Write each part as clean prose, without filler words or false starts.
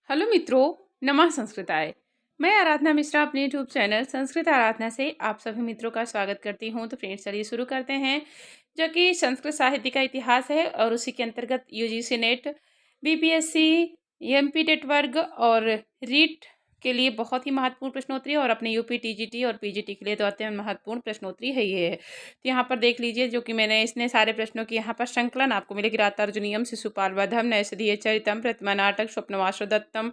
Hello मित्रों, नमः संस्कृताय। मैं आराधना मिश्रा अपने यूट्यूब चैनल संस्कृत आराधना से आप सभी मित्रों का स्वागत करती हूँ। तो फ्रेंड्स, चलिए शुरू करते हैं, जो कि संस्कृत साहित्य का इतिहास है और उसी के अंतर्गत UGC NET, BPSC, MP TET वर्ग और रीट के लिए बहुत ही महत्वपूर्ण प्रश्नोत्तरी और अपने यूपी टीजीटी और पीजीटी के लिए तो अत्यंत महत्वपूर्ण प्रश्नोत्तरी है ये है। तो यहाँ पर देख लीजिए, जो कि मैंने इसने सारे प्रश्नों की यहाँ पर संकलन आपको मिलेगी। रातार्जुनीयम, शिशुपाल वधम, नैषधीय चरितम, प्रतिमा नाटक, स्वप्नवास दत्तम,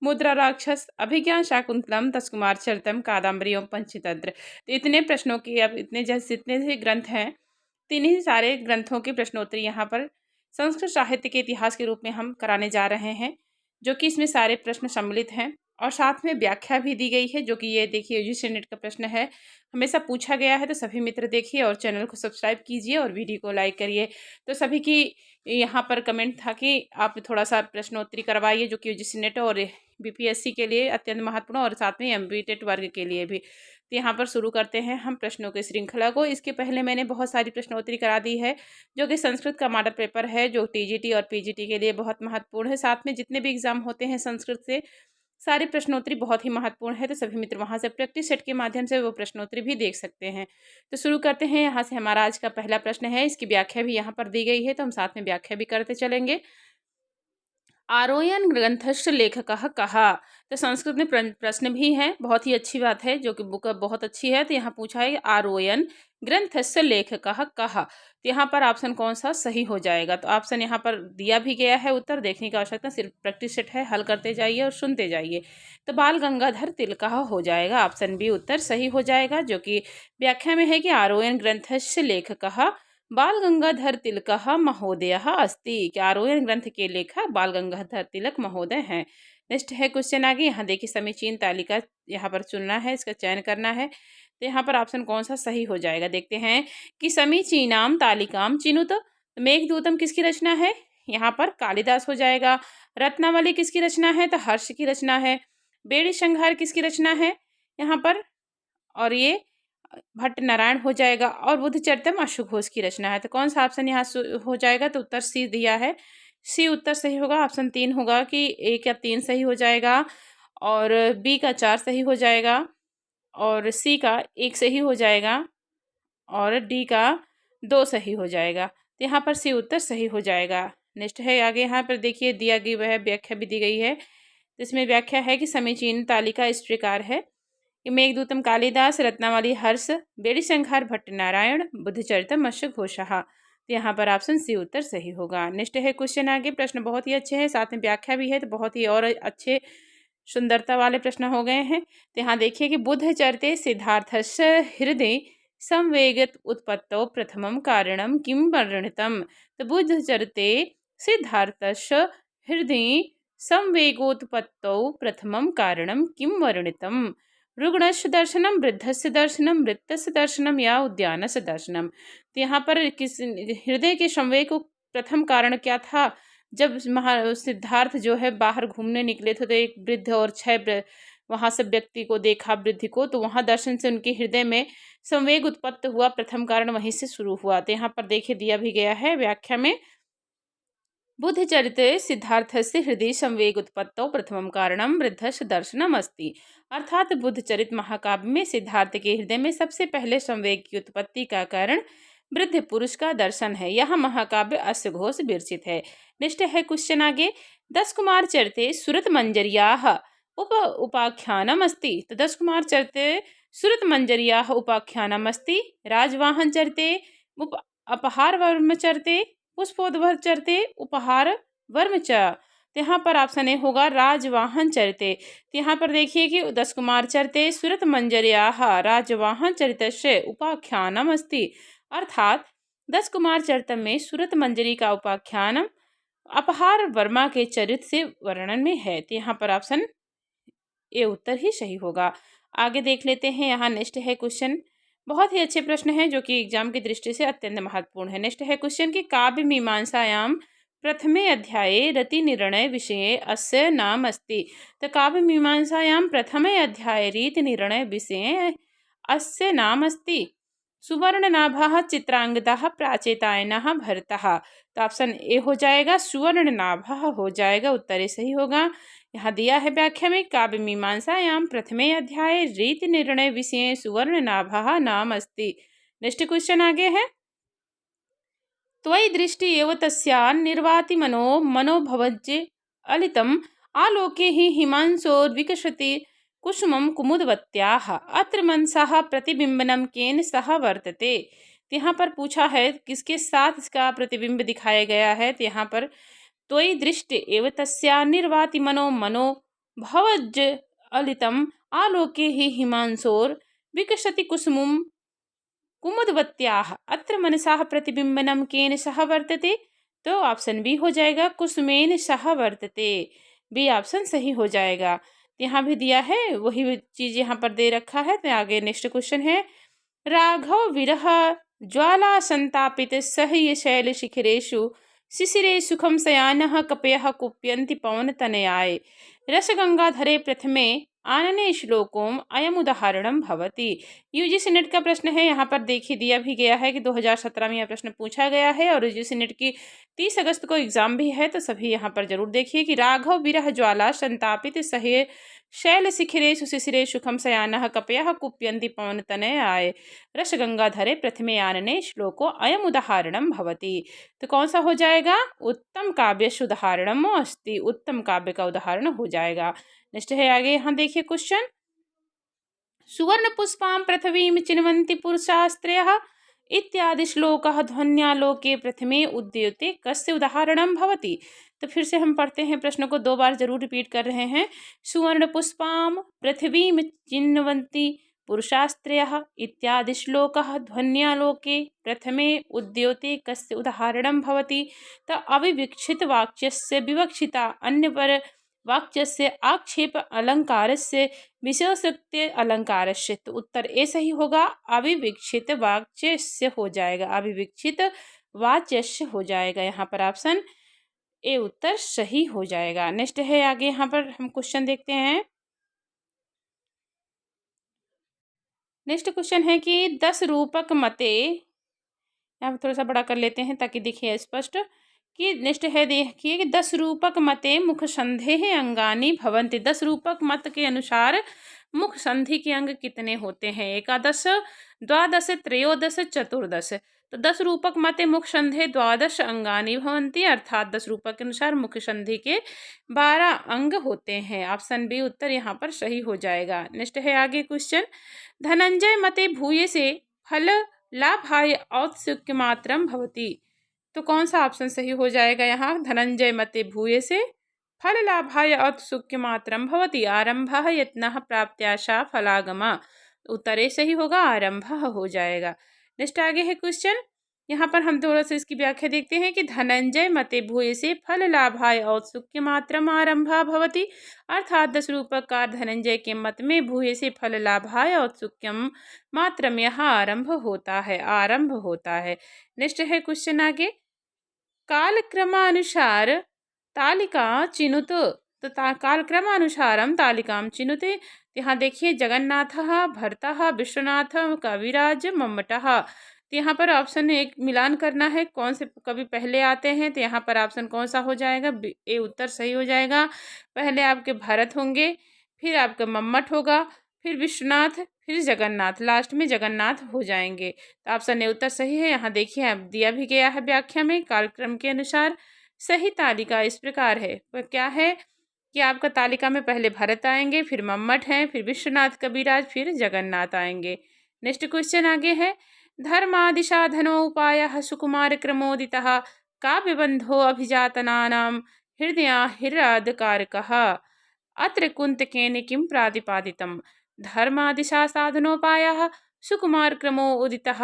मुद्रा राक्षस, अभिज्ञान शाकुंतलम, तस्कुमार चरितम, कादम्बरी और पंचतंत्र। तो इतने प्रश्नों की, अब इतने जैसे जितने से ग्रंथ हैं, तीन ही सारे ग्रंथों की प्रश्नोत्तरी यहाँ पर संस्कृत साहित्य के इतिहास के रूप में हम कराने जा रहे हैं, जो कि इसमें सारे प्रश्न सम्मिलित हैं और साथ में व्याख्या भी दी गई है। जो कि ये देखिए, यूजीसी नेट का प्रश्न है, हमेशा पूछा गया है। तो सभी मित्र देखिए और चैनल को सब्सक्राइब कीजिए और वीडियो को लाइक करिए। तो सभी की यहाँ पर कमेंट था कि आप थोड़ा सा प्रश्नोत्तरी करवाइए, जो कि यूजीसी नेट और बीपीएससी के लिए अत्यंत महत्वपूर्ण और साथ में एमपी टेट वर्ग के लिए भी। तो यहाँ पर शुरू करते हैं हम प्रश्नों की श्रृंखला को। इसके पहले मैंने बहुत सारी प्रश्नोत्तरी करा दी है, जो कि संस्कृत का मॉडल पेपर है, जो टीजीटी और पीजीटी के लिए बहुत महत्वपूर्ण है। साथ में जितने भी एग्जाम होते हैं संस्कृत से, सारी प्रश्नोत्तरी बहुत ही महत्वपूर्ण है। तो सभी मित्र वहाँ से प्रैक्टिस सेट के माध्यम से वो प्रश्नोत्तरी भी देख सकते हैं। तो शुरू करते हैं। यहाँ से हमारा आज का पहला प्रश्न है, इसकी व्याख्या भी यहाँ पर दी गई है, तो हम साथ में व्याख्या भी करते चलेंगे। आरोयन ग्रंथस्य लेखकः कः। तो संस्कृत में प्रश्न भी है, बहुत ही अच्छी बात है, जो कि बुक बहुत अच्छी है। तो यहाँ पूछा है आरोयन ग्रंथस्य लेखकः कः। तो यहाँ पर ऑप्शन कौन सा सही हो जाएगा? तो ऑप्शन यहाँ पर दिया भी गया है, उत्तर देखने की आवश्यकता, सिर्फ प्रैक्टिस सेट है, हल करते जाइए और सुनते जाइए। तो बाल गंगाधर तिलकः हो जाएगा, ऑप्शन बी उत्तर सही हो जाएगा, जो कि व्याख्या में है कि आरोयन ग्रंथस्य लेखकः बाल गंगाधर तिलकः महोदयः अस्ति। क्या आरोहण ग्रंथ के लेखक बाल गंगाधर तिलक महोदय हैं? नेक्स्ट है क्वेश्चन आगे। यहाँ देखिए, समीचीन तालिका यहाँ पर चुनना है, इसका चयन करना है। तो यहाँ पर ऑप्शन कौन सा सही हो जाएगा, देखते हैं कि समीचीनाम तालिकाम चिनुत। मेघदूतम किसकी रचना है? यहाँ पर कालिदास हो जाएगा। रत्नावली किसकी रचना है? तो हर्ष की रचना है। बेड़ी संहार किसकी रचना है यहाँ पर? और ये भट्ट नारायण हो जाएगा। और बुद्धचरितम अशोक घोष की रचना है। तो कौन सा ऑप्शन यहाँ हो जाएगा? तो उत्तर सी दिया है, सी उत्तर सही होगा। ऑप्शन 3 होगा कि ए का 3 सही हो जाएगा, और बी का 4 सही हो जाएगा, और सी का 1 सही हो जाएगा, और डी का 2 सही हो जाएगा। तो यहाँ पर सी उत्तर सही हो जाएगा। नेक्स्ट है आगे, यहाँ पर देखिए दिया गई वह व्याख्या भी दी गई है। तो इसमें व्याख्या है कि समीचीन तालिका इस प्रकार है कि मेघदूतम कालिदास, रत्नावली हर्ष, बेड़ी संहार भट्ट नारायण, बुद्धचरितम अशोक घोषः। तो यहाँ पर ऑप्शन सी उत्तर सही होगा। नेक्स्ट है क्वेश्चन आगे। प्रश्न बहुत ही अच्छे हैं, साथ में व्याख्या भी है, तो बहुत ही और अच्छे सुंदरता वाले प्रश्न हो गए हैं। तो यहाँ देखिए कि बुद्धचरिते सिद्धार्थस्य हृदय संवेगत उत्पत्तौ प्रथमं कारणं किं वर्णितम्। तो बुद्धचरिते सिद्धार्थस्य हृदय संवेगोत्पत्तौ प्रथमं कारणं किं वर्णितम्। रुग्णस्य दर्शनम, वृद्धस्य दर्शनम, मृतस्य दर्शनम या उद्यानस्य दर्शनम। तो यहाँ पर किस हृदय के संवेग को प्रथम कारण क्या था? जब सिद्धार्थ जो है बाहर घूमने निकले थे, तो एक वृद्ध और 6 वहां से व्यक्ति को देखा, वृद्धि को, तो वहां दर्शन से उनके हृदय में संवेग उत्पत्त हुआ, प्रथम कारण वहीं से शुरू हुआ। तो यहाँ पर देखिए दिया भी गया है व्याख्या में, बुद्धचरिते सिद्धार्थस्य हृदय संवेग उत्पत्तौ प्रथमं कारणं वृद्धस्य दर्शनम अस्ति। अर्थात बुद्धचरित महाकाव्य में सिद्धार्थ के हृदय में सबसे पहले संवेग की उत्पत्ति का कारण वृद्ध पुरुष का दर्शन है। यह महाकाव्य अश्वघोष विरचित है। नेक्स्ट है क्वेश्चन आगे। 10 कुमार चरिते सुरत मंजरियाः उपाख्यानम अस्ति। तो 10 कुमार चरिते सुरत मंजरियाः उपाख्यानम अस्ति। राजवाहन चरिते अपहार वर्म चरिते पुष्पोद्भव चरते उपहार वर्म च। तो यहाँ पर ऑप्शन ए होगा राजवाहन चरिते। तो यहाँ पर देखिए कि 10 कुमार चरिते सुरत मंजरियाः राजवाहन चरितस्य उपाख्यानम अस्ति। अर्थात 10 कुमार चरितम में सुरत मंजरी का उपाख्यान अपहार वर्मा के चरित्र से वर्णन में है। तो यहाँ पर ऑप्शन ए उत्तर ही सही होगा। आगे देख लेते हैं। यहाँ नेक्स्ट है क्वेश्चन, बहुत ही अच्छे प्रश्न है, जो कि एग्जाम की दृष्टि से अत्यंत महत्वपूर्ण है। नेक्स्ट है क्वेश्चन कि काव्य मीमांसायाम प्रथमे अध्याये रति निर्णय विषये अस्य नाम अस्ति। तो काव्य मीमांसायाम प्रथमे अध्याये रीति निर्णय विषये अस्य नाम अस्ति। सुवर्णनाभः चित्रांगदः प्राचेतायनः भरतः। तो ऑप्शन ए हो जाएगा, सुवर्णनाभः हो जाएगा, उत्तर ए सही होगा। यहाँ दिया है व्याख्या में, काव्य मीमांसायां प्रथमे अध्याये रीति निर्णय विषये सुवर्णनाभः नाम अस्ति। नेक्स्ट क्वेश्चन आगे है, त्वयि दृष्टि एव तस्या निर्वाति मनोभवज्ये अलितम आलोके हि हिमांशोर्विकसति कुसुमं कुमुदवत्याः अत्र मनसः प्रतिबिंबनम केन सह वर्तते। तो यहाँ पर पूछा है किसके साथ इसका प्रतिबिंब दिखाया गया है। तो यहाँ पर त्वयि दृष्टि एव तस्या निर्वाति मनोभवज् अलितम आलोके हि हिमांशोर विकसति कुसुमं कुमुदवत्याः अत्र मनसाः प्रतिबिंबनम केन सह वर्तते। तो ऑप्शन बी हो जाएगा, कुसुमेन सह वर्तते। बी ऑप्शन सही हो जाएगा। यहाँ भी दिया है वही चीज यहाँ पर दे रखा है। तो आगे नेक्स्ट क्वेश्चन है, राघव विरह ज्वाला संतापित सह्य शैल शिखरेषु शिशिरे सुखम शयानः कपयः कुप्यन्ति पवन तनयाय रसगंगाधरे प्रथमे आनने श्लोकोम अयम उदाहरणम भवति। यूजीसी नेट का प्रश्न है, यहाँ पर देखिए दिया भी गया है कि 2017 में यह प्रश्न पूछा गया है और यूजीसी नेट की 30 अगस्त को एग्जाम भी है। तो सभी यहाँ पर जरूर देखिए कि राघव विरह ज्वाला संतापित सह्य शैल शिखिरेषु शिशिरे सुखम शयानः कपयः कुप्यन्ति पवन तनयाय रसगंगाधरे प्रथमे आनने श्लोको अयम उदाहरणम भवति। तो कौन सा हो जाएगा, उत्तम काव्य उदाहरणम अस्ति, उत्तम काव्य का उदाहरण हो जाएगा। नेक्स्ट है आगे, यहाँ देखिए क्वेश्चन, सुवर्ण पुष्पां पृथ्वीं चिन्वन्ति पुरुषास्त्रयः इत्यादि श्लोकः ध्वन्यालोके प्रथमे उद्यते कस्य उदाहरणं भवति। तो फिर से हम पढ़ते हैं, प्रश्न को 2 बार जरूर रिपीट कर रहे हैं। सुवर्ण पुष्पां पृथ्वीं चिन्वन्ति पुरुषास्त्रयः इत्यादि श्लोकः ध्वन्यालोके प्रथमे उद्योते कस्य उदाहरणं भवति। तो अविवक्षित वाक्यस्य विवक्षिता अन्यपर वाक्यस्य आक्षेप अलंकारस्य विशेषोक्ति अलंकारस्य। तो उत्तर ए सही होगा, अविवक्षित वाच्यस्य हो जाएगा, अविवक्षित वाच्यस्य हो जाएगा। यहाँ पर ऑप्शन ए उत्तर सही हो जाएगा। नेक्स्ट है आगे, यहाँ पर हम क्वेश्चन देखते हैं। नेक्स्ट क्वेश्चन है कि 10 रूपक मते, यहाँ पर थोड़ा सा बड़ा कर लेते हैं ताकि दिखे स्पष्ट, कि नेक्स्ट है देखिए कि 10 रूपक मते मुख संधेः अंगानि भवन्ति। 10 रूपक मत के अनुसार मुख संधि के अंग कितने होते हैं, एकादश, द्वादश, त्रयोदश, चतुर्दश। तो 10 रूपक मते मुख संधे द्वादश अंगानि भवन्ति, अर्थात 10 रूपक के अनुसार मुख संधि के 12 अंग होते हैं। ऑप्शन बी उत्तर यहाँ पर सही हो जाएगा। नेक्स्ट है आगे क्वेश्चन, धनंजय मते भूयसे फल लाभाय औत्सुक्य मात्रम भवति। तो कौन सा ऑप्शन सही हो जाएगा यहाँ, धनंजय मते भूयसे फल लाभाय औत्सुक्य मात्रम भवति आरंभः यत्नः प्राप्त्याशा फलागमा। उत्तरे सही होगा, आरंभ हो जाएगा। नेक्स्ट आगे है क्वेश्चन, यहाँ पर हम थोड़ा सा इसकी व्याख्या देखते हैं कि धनंजय मते भूयसे फल लाभाय औत्सुक्य मात्रम आरंभः भवति, अर्थात 10 रूपकार धनंजय के मत में भूयसे फल लाभाय औत्सुक्यम मात्रम यहाँ आरंभ होता है, आरंभ होता है। नेक्स्ट है क्वेश्चन आगे, कालक्रमानुसार तालिका चिनुत। तो कालक्रमानुसारम तालिकां चिनुते। यहाँ देखिए जगन्नाथः, भरतः, विश्वनाथ, कविराज, मम्मटः। तो यहाँ पर ऑप्शन एक मिलान करना है, कौन से कवि पहले आते हैं। तो यहाँ पर ऑप्शन कौन सा हो जाएगा, ए उत्तर सही हो जाएगा। पहले आपके भरत होंगे, फिर आपका मम्मट होगा, फिर विश्वनाथ, फिर जगन्नाथ, लास्ट में जगन्नाथ हो जाएंगे। तो ऑप्शन ए उत्तर सही है। यहाँ देखिए अब दिया भी गया है व्याख्या में, कालक्रम के अनुसार सही तालिका इस प्रकार है। तो क्या है कि आपका तालिका में पहले भरत आएंगे, फिर मम्मट हैं, फिर विश्वनाथ, कविराज, फिर जगन्नाथ आएंगे। नेक्स्ट क्वेश्चन आगे है, धर्मादिसाधनो उपायः सुकुमार क्रमोदितः काव्यबंधो अभिजातनानां हृदयाहिरादकारकः अत्र कुन्तकेन किं प्रातिपादितम्। धर्मादिसाधनोपायः सुकुमार क्रमो उदितः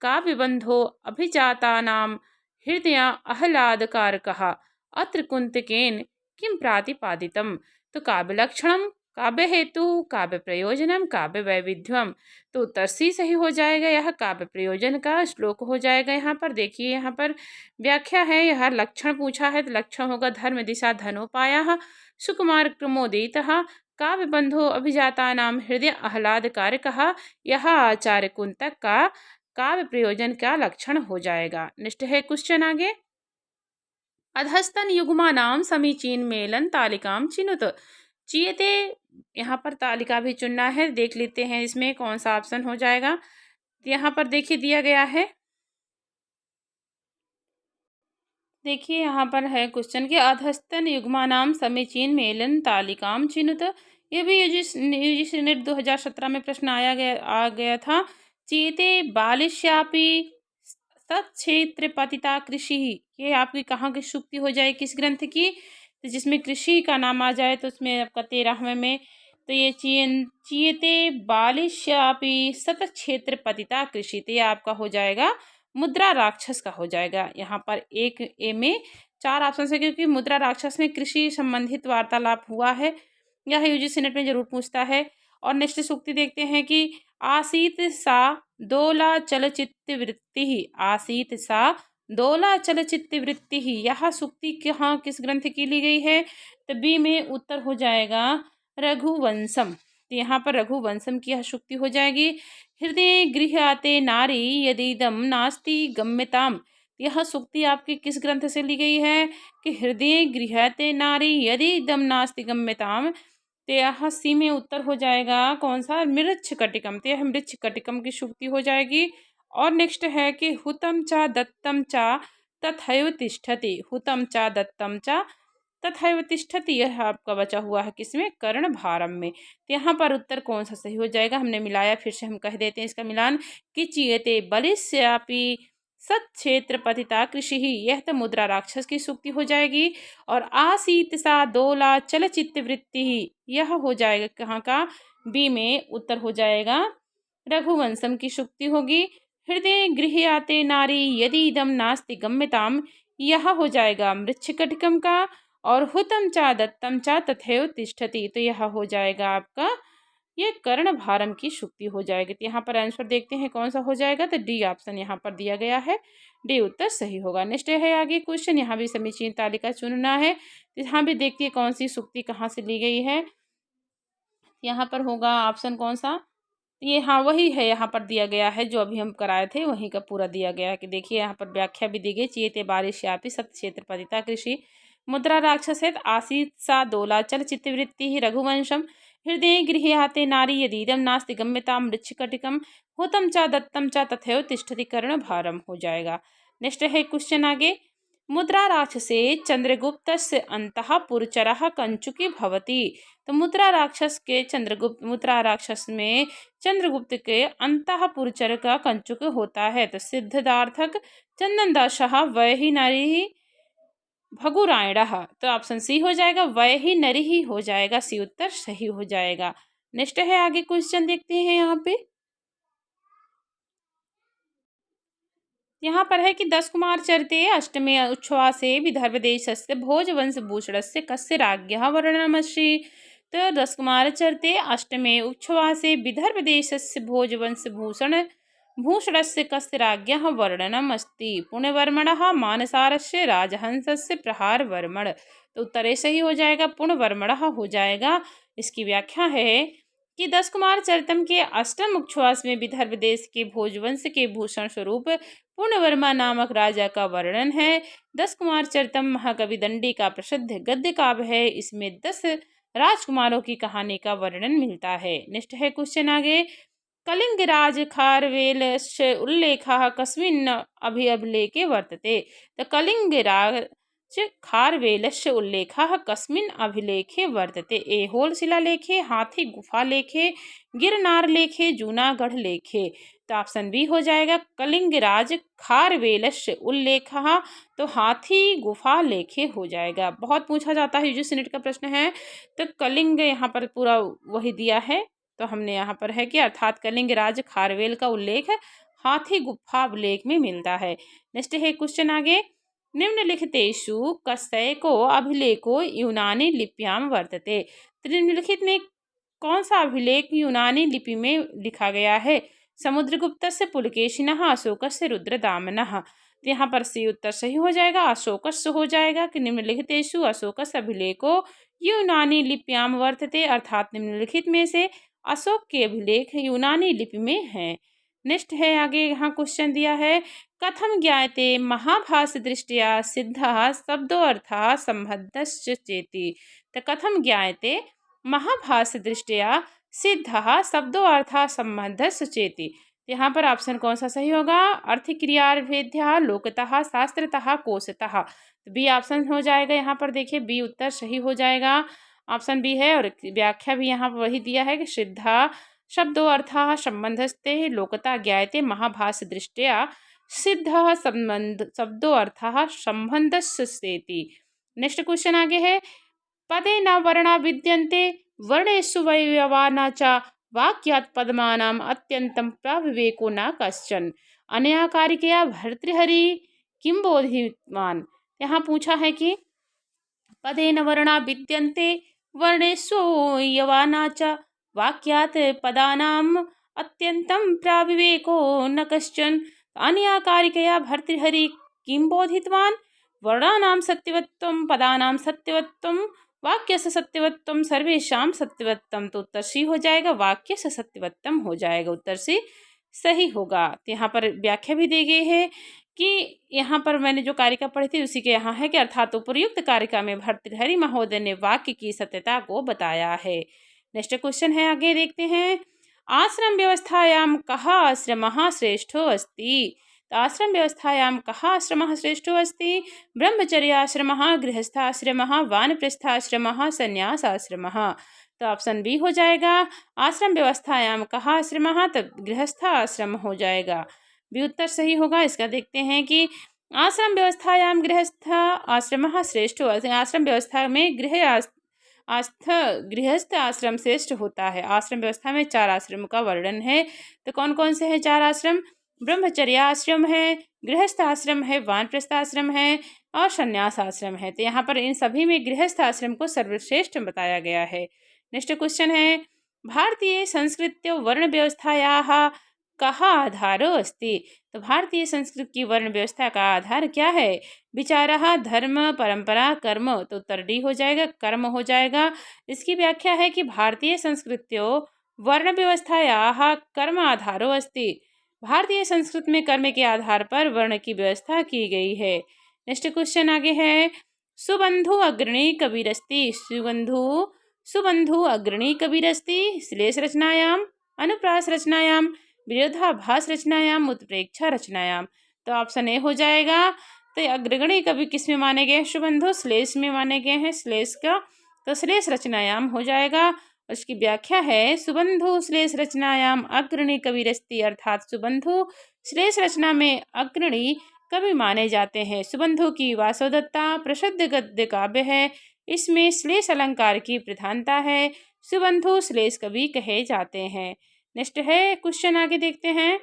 काव्यबंधो अभिजातानां हृदय आह्लादकारकः अत्र कुन्तकेन किं प्रातिपादितम्। तो काव्य लक्षणम, काव्य हेतु, काव्य प्रयोजनम, काव्य वैविध्यम। तो उत्तर सी सही हो जाएगा, यह काव्य प्रयोजन का श्लोक हो जाएगा। यहाँ पर देखिए, यहाँ पर व्याख्या है, यह लक्षण पूछा है तो लक्षण होगा धर्म दिशा धनोपायः सुकुमार क्रमोदितः काव्यबंधो अभिजातानां हृदय आह्लादकारकः। यह आचार्य कुंतक का काव्य प्रयोजन का लक्षण हो जाएगा। नेक्स्ट है क्वेश्चन आगे। अधस्तन युग्मानाम समीचीन मेलन तालिकाम चिनुत। चीयते, यहाँ पर तालिका भी चुनना है। देख लेते हैं इसमें कौन सा ऑप्शन हो जाएगा। यहाँ पर देखिए दिया गया है, देखिए यहाँ पर है क्वेश्चन के अधस्तन युग्मानाम समीचीन मेलन तालिकाम चिनुत। ये भी यूजीसी नेट 2017 में प्रश्न आ गया था। चेते बालिश्यापि सत्क्षेत्र पतिता कृषि, ये आपकी कहाँ की सूक्ति हो जाए, किस ग्रंथ की, तो जिसमें कृषि का नाम आ जाए तो उसमें आपका 13वें में, तो ये चीयते बालिश्यापि सतक्षेत्र पतिता कृषि, तो ये आपका हो जाएगा मुद्रा राक्षस का हो जाएगा। यहाँ पर एक ए में 4 ऑप्शन है, क्योंकि मुद्रा राक्षस में कृषि संबंधित वार्तालाप हुआ है। यह यूजीसी नेट में जरूर पूछता है। और नेक्स्ट सूक्ति देखते हैं कि आसीत सा दोला चलचित्र वृत्ति, आसीत सा दोला चलचित्र वृत्ति, यह सूक्ति कहाँ किस ग्रंथ की ली गई है, तो बी में उत्तर हो जाएगा रघुवंशम। तो यहाँ पर रघुवंशम की यह सूक्ति हो जाएगी। हृदय गृह्याते नारी यदिदम नास्ति गम्यताम, यह सूक्ति आपकी किस ग्रंथ से ली गई है कि हृदय गृह्याते नारी यदिदम नास्ति गम्यताम, तो यह सी में उत्तर हो जाएगा कौन सा, मृच्छ कटिकम, तो यह मृच्छ कटिकम की सूक्ति हो जाएगी। और नेक्स्ट है कि हुतम चा दत्तम चा तथैव तिष्ठति, हुतम चा दत्तम चा तथैव तिष्ठति, यह आपका बचा हुआ है किसमें, कर्ण भारम में। तो यहाँ पर उत्तर कौन सा सही हो जाएगा, हमने मिलाया, फिर से हम कह देते हैं इसका मिलान कि चीयते बलिस्यापि सत्क्षेत्र पतिता कृषि, यह तो मुद्रा राक्षस की सूक्ति हो जाएगी। और आसीत सा दोला चलचित्र वृत्ति, यह हो जाएगा कहाँ का, बी में उत्तर हो जाएगा रघुवंशम की सूक्ति होगी। हृदय गृह्याते नारी यदि इदम नास्ति गम्यताम, यह हो जाएगा मृच्छकटिकम का। और हुतम चा दत्तम चा तथैव तिष्ठति, तो यह हो जाएगा आपका ये कर्ण भारम की सूक्ति हो जाएगी। तो यहाँ पर आंसर देखते हैं कौन सा हो जाएगा, तो डी ऑप्शन यहाँ पर दिया गया है, डी उत्तर सही होगा। नेक्स्ट है आगे क्वेश्चन, यहाँ भी समीचीन तालिका चुनना है। तो यहाँ भी देखते हैं कौन सी सूक्ति कहाँ से ली गई है। यहाँ पर होगा ऑप्शन कौन सा, ये हाँ वही है, यहाँ पर दिया गया है जो अभी हम कराए थे वहीं का पूरा दिया गया है कि देखिए यहाँ पर व्याख्या भी दी गई, चेते बारिश्यापि सत क्षेत्र पतिता कृषि, मुद्रा राक्षसेत आसीत सा दोला चल चित्तवृत्ति ही रघुवंशम, हृदय गृह्याते नारी यदीदम नास्ति गम्यताम मृच्छकटिकम, हुतम चा दत्तम चा तथैव तिष्ठति कर्ण भारम हो जाएगा। नेक्स्ट है क्वेश्चन आगे। मुद्रा राक्षसे चंद्रगुप्तस्य अंतःपुरचरः कंचुकी भवति, तो मुद्रा राक्षस के चंद्रगुप्त, मुद्रा राक्षस में चंद्रगुप्त के अंतःपुरचर का कंचुक होता है, तो सिद्धार्थक चंदनदासः वह ही नरी भगुरायण, तो ऑप्शन सी हो जाएगा, वह ही नरी ही हो जाएगा, सी उत्तर सही हो जाएगा। नेक्स्ट है आगे क्वेश्चन देखते हैं यहाँ पे। यहाँ पर है कि 10 कुमार चरिते अष्टमे उच्छ्वासे विदर्भ देशस्य भोजवंश भूषणस्य कस्य राज्ञः वर्णनमस्ति, तो 10 कुमार चरिते अष्टमे उच्छ्वासे विदर्भ देशस्य भोजवंश भूषणस्य कस्य राज्ञः वर्णनमस्ति, पुण्यवर्मणः मानसारस्य राजहंसस्य प्रहारवर्मण, तो उत्तर सही हो जाएगा, पुण्यवर्मणः हो जाएगा। इसकी व्याख्या है कि 10 कुमार चरितम के अष्टम उच्छ्वास में विदर्भ देश के भोजवंश के भूषण स्वरूप पूर्णवर्मा नामक राजा का वर्णन है। 10 कुमार चरितम महाकवि दंडी का प्रसिद्ध गद्य काव्य है, इसमें 10 राजकुमारों की कहानी का वर्णन मिलता है। नेक्स्ट है क्वेश्चन आगे। कलिंगराज खारवेलस्य उल्लेखः कस्मिन् अभिलेखे वर्तते, तो कलिंगराज खारवेलस्य उल्लेखः कस्मिन् अभिलेखे वर्तते, ए होलशिला लेखे, हाथी गुफा लेखे, गिरनार लेखे, जूनागढ़ लेखे, तो ऑप्शन बी हो जाएगा कलिंगराज खारवेलस्य उल्लेखः, तो हाथी गुफा लेखे हो जाएगा। बहुत पूछा जाता है, यूजीसी नेट का प्रश्न है, तो कलिंग यहाँ पर पूरा वही दिया है, तो हमने यहाँ पर है कि अर्थात कलिंगराज खारवेल का उल्लेख हाथी गुफा अभिलेख में मिलता है। नेक्स्ट है क्वेश्चन आगे। निम्नलिखितेषु कस्यको अभिलेखो यूनानी लिप्याम वर्तते, तो निम्नलिखित में कौन सा अभिलेख यूनानी लिपि में लिखा गया है, समुद्रगुप्तस्य पुलकेशिनः अशोकस्य रुद्रदामनः, तो यहाँ पर सी उत्तर सही हो जाएगा, अशोकस्य हो जाएगा कि निम्नलिखितेषु अशोकस्य अभिलेखो यूनानी लिप्याम वर्तते, अर्थात निम्नलिखित में से अशोक के अभिलेख यूनानी लिपि में हैं। नेक्स्ट है आगे यहाँ क्वेश्चन दिया है कथम ज्ञायते महाभास दृष्टिया सिद्धः शब्दो अर्थः संबद्धश्च चेति। तो कथम ज्ञायते महाभास दृष्टिया सिद्धः शब्दो अर्थः संबद्धश्च चेति। यहाँ पर ऑप्शन कौन सा सही होगा? अर्थ क्रिया भेद्य लोकतः शास्त्रतः कोशतः। तो बी ऑप्शन हो जाएगा। यहाँ पर देखिए बी उत्तर सही हो जाएगा। ऑप्शन बी है और व्याख्या भी यहाँ पर वही दिया है कि सिद्धा शब्दो अर्थः संबंधस्ते लोकता ज्ञायते महाभास दृष्टिया सिद्ध संबंध शब्दो अर्थः संबंधस्येति। नेक्स्ट क्वेश्चन आगे है पदे न वर्णा विद्यन्ते वर्णेषु वैयवाना च वाक्यात् पदमानाम् अत्यन्तं प्रविवेको न कश्चन अनया कारिकया भर्तृहरि किं बोधितवान्। यहाँ पूछा है कि पदेन वर्णा विद्यन्ते वर्णेषु यवाना च वाक्यात् पदानाम् अत्यन्तं प्राविवेको न कश्चन अनया कारिकया भर्तृहरि किं बोधितवान्। वर्णानां सत्यवत्वं पदानां सत्यवत्वं वाक्यस्य सत्यवत्वं सर्वेषां सत्यवत्वं। तो उत्तर सी हो जाएगा। वाक्य से सत्यवत्तम हो जाएगा। उत्तर से सही होगा। तो यहाँ पर व्याख्या भी दी गई है कि यहाँ पर मैंने जो कारिका पढ़ी थी उसी के यहाँ है कि अर्थात उपयुक्त कारिका में भर्तृहरि महोदय ने वाक्य की सत्यता को बताया है। नेक्स्ट क्वेश्चन है आगे देखते हैं आश्रम व्यवस्थायां कः आश्रमः श्रेष्ठो अस्ति। तो आश्रम व्यवस्थायां कः आश्रमः श्रेष्ठो अस्ति? ब्रह्मचर्याश्रमः गृहस्थाश्रमः वानप्रस्थाश्रमः संन्यासाश्रमः। तो ऑप्शन बी हो जाएगा। आश्रम व्यवस्थायां कः आश्रमः तो गृहस्थ आश्रम हो जाएगा। भी उत्तर सही होगा। इसका देखते हैं कि आश्रम व्यवस्थायां गृहस्थ आश्रमः श्रेष्ठ। आश्रम व्यवस्था में गृहस्थ आश्रम श्रेष्ठ होता है। आश्रम व्यवस्था में 4 आश्रम का वर्णन है। तो कौन कौन से हैं 4 आश्रम? ब्रह्मचर्य आश्रम है, गृहस्थ आश्रम है, वानप्रस्थ आश्रम है और संन्यास आश्रम है। तो यहाँ पर इन सभी में गृहस्थ आश्रम को सर्वश्रेष्ठ बताया गया है। नेक्स्ट क्वेश्चन है भारतीय संस्कृत्यो वर्ण व्यवस्थायाः कः आधारो अस्ति। तो भारतीय संस्कृति की वर्ण व्यवस्था का आधार क्या है? विचारः धर्म परंपरा कर्म। तो उत्तर डी हो जाएगा। कर्म हो जाएगा। इसकी व्याख्या है कि भारतीय संस्कृत्यो वर्ण व्यवस्थायाः कर्म आधारो अस्ति। भारतीय संस्कृति में कर्म के आधार पर वर्ण की व्यवस्था की गई है। नेक्स्ट क्वेश्चन आगे है सुबंधु अग्रणी कबीरस्ति। सुबंधु अग्रणी कबीरस्ति श्लेष रचनायाम अनुप्रास रचनायाम विरोधाभास रचनायाम उत्प्रेक्षा रचनायाम। तो ऑप्शन ए हो जाएगा। तो अग्रगणी कवि किस में माने गए? सुबंधु श्लेष में माने गए हैं। श्लेष का तो श्लेष रचनायाम हो जाएगा। उसकी व्याख्या है सुबंधु श्लेष रचनायाम अग्रणी कविरस्ति अर्थात सुबंधु श्लेष रचना में अग्रणी कवि माने जाते हैं। सुबंधु की वासोदत्ता प्रसिद्ध गद्य काव्य है। इसमें श्लेष अलंकार की प्रधानता है। सुबंधु श्लेष कवि कहे जाते हैं। नेक्स्ट है क्वेश्चन आगे देखते हैं।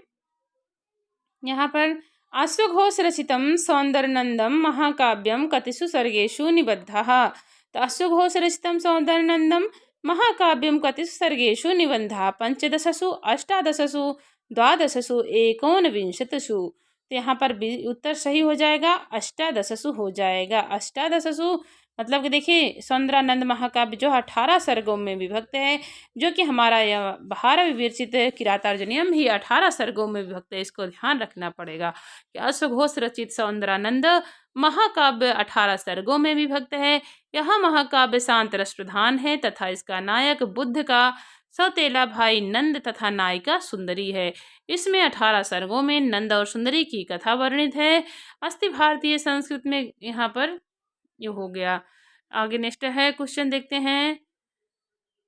यहाँ पर अश्वघोष रचितम सौंदर्यनंदम महाकाव्यम कतिषु सर्गेषु निबद्धः। तो अश्वघोष रचितम सौंदर्यनंदम महाकाव्यम कतिषु सर्गेषु निबद्धः पंचदशसु अष्टादशसु द्वादशसु एकोनविंशतिषु। तो यहाँ पर उत्तर सही हो जाएगा। अष्टादशसु हो जाएगा। अष्टादशसु मतलब कि देखिए सौंदर्यानंद महाकाव्य जो 18 सर्गों में विभक्त है, जो कि हमारा यह भारत विरचित किरातार्जुनीयम भी 18 सर्गों में विभक्त है। इसको ध्यान रखना पड़ेगा कि अश्वघोष रचित सौंदर्यानंद महाकाव्य 18 सर्गों में विभक्त है। यह महाकाव्य शांत रस प्रधान है तथा इसका नायक बुद्ध का सौतेला भाई नंद तथा नायिका सुंदरी है। इसमें 18 सर्गों में नंद और सुंदरी की कथा वर्णित है। अस्थि भारतीय संस्कृति में यहाँ पर ये हो गया। आगे नेक्स्ट है क्वेश्चन देखते हैं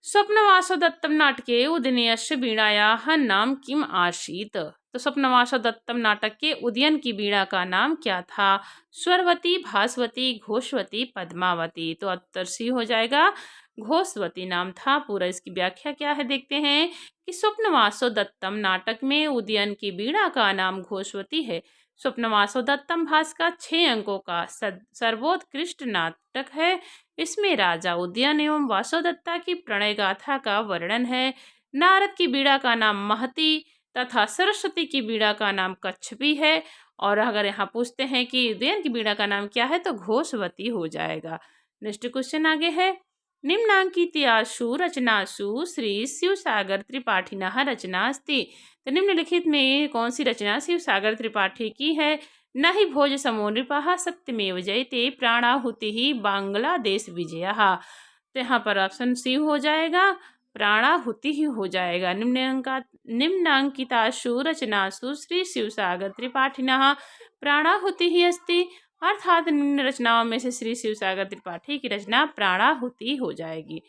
स्वप्नवासो दत्तम नाटके उदयनस्य वीणायाः नाम किम आसीत्। तो स्वप्नवासो दत्तम नाटक के उदयन की वीणा का नाम क्या था? स्वरवती, भास्वती, घोषवती, पद्मावती। तो उत्तर सी हो जाएगा। घोषवती नाम था पूरा। इसकी व्याख्या क्या है देखते हैं कि स्वप्नवासो दत्तम नाटक में उदयन की वीणा का नाम घोषवती है। स्वप्नवासो दत्तम भास का 6 अंकों का सर्वोत्कृष्ट नाटक है। इसमें राजा उदयन एवं वासोदत्ता की प्रणय गाथा का वर्णन है। नारद की बीड़ा का नाम महती तथा सरस्वती की बीड़ा का नाम कच्छपी है। और अगर यहाँ पूछते हैं कि उदयन की बीड़ा का नाम क्या है तो घोषवती हो जाएगा। नेक्स्ट क्वेश्चन आगे है निम्नांकितासु रचनासु श्री शिवसागर त्रिपाठिनः रचना अस्ति। तो निम्नलिखित में कौन सी रचना शिवसागर त्रिपाठी की है? न हि भोज समो नृपः सत्यमेव जयते प्राणाहुति बांग्लादेश विजयः। तो यहाँ पर ऑप्शन सी हो जाएगा, प्राणाहुति ही हो जाएगा। निम्नांकितासु रचनासु श्री शिवसागर त्रिपाठिनः प्राणाहुति ही अस्ति, अर्थात निम्न रचनाओं में से श्री शिवसागर त्रिपाठी की रचना प्राणाहुति हो जाएगी।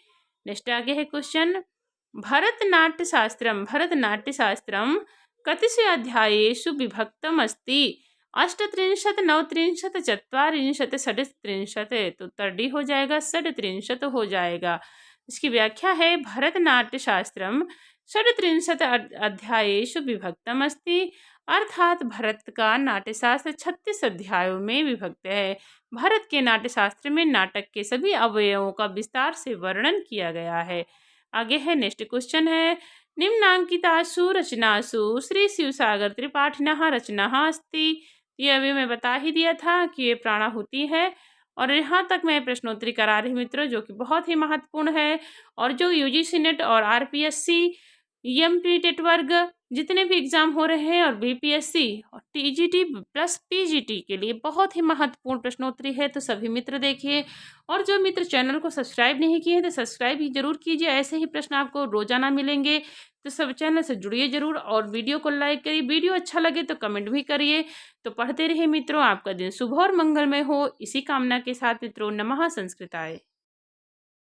नेक्स्ट आगे है क्वेश्चन, भरतनाट्यशास्त्रम कतिषु अध्यायेषु विभक्तम अस्ति? 38, 39, 44, 37। तो उत्तर डी हो जाएगा, 37 हो जाएगा। इसकी व्याख्या है, भरतनाट्यशास्त्रम 37 अध्यायेषु विभक्तम अस्ति, अर्थात भरत का नाट्यशास्त्र 36 अध्यायों में विभक्त है। भरत के नाट्यशास्त्र में नाटक के सभी अवयवों का विस्तार से वर्णन किया गया है। आगे है नेक्स्ट क्वेश्चन है, निम्नांकितासु रचनासु श्री शिवसागर त्रिपाठिनः रचना अस्ति। ये अभी मैं बता ही दिया था कि ये प्राणाहुति है। और यहाँ तक मैं प्रश्नोत्तरी करा रही मित्रों, जो कि बहुत ही महत्वपूर्ण है, और जो यूजीसी नेट और आरपीएससी एमपी टेट वर्ग जितने भी एग्जाम हो रहे हैं और बीपीएससी और टीजीटी प्लस पीजीटी के लिए बहुत ही महत्वपूर्ण प्रश्नोत्तरी है। तो सभी मित्र देखिए, और जो मित्र चैनल को सब्सक्राइब नहीं किए हैं तो सब्सक्राइब ही जरूर कीजिए। ऐसे ही प्रश्न आपको रोजाना मिलेंगे, तो सब चैनल से जुड़िए जरूर, और वीडियो को लाइक करिए। वीडियो अच्छा लगे तो कमेंट भी करिए। तो पढ़ते रहिए मित्रों, आपका दिन शुभ और मंगलमय हो, इसी कामना के साथ मित्रों, नमः संस्कृताय।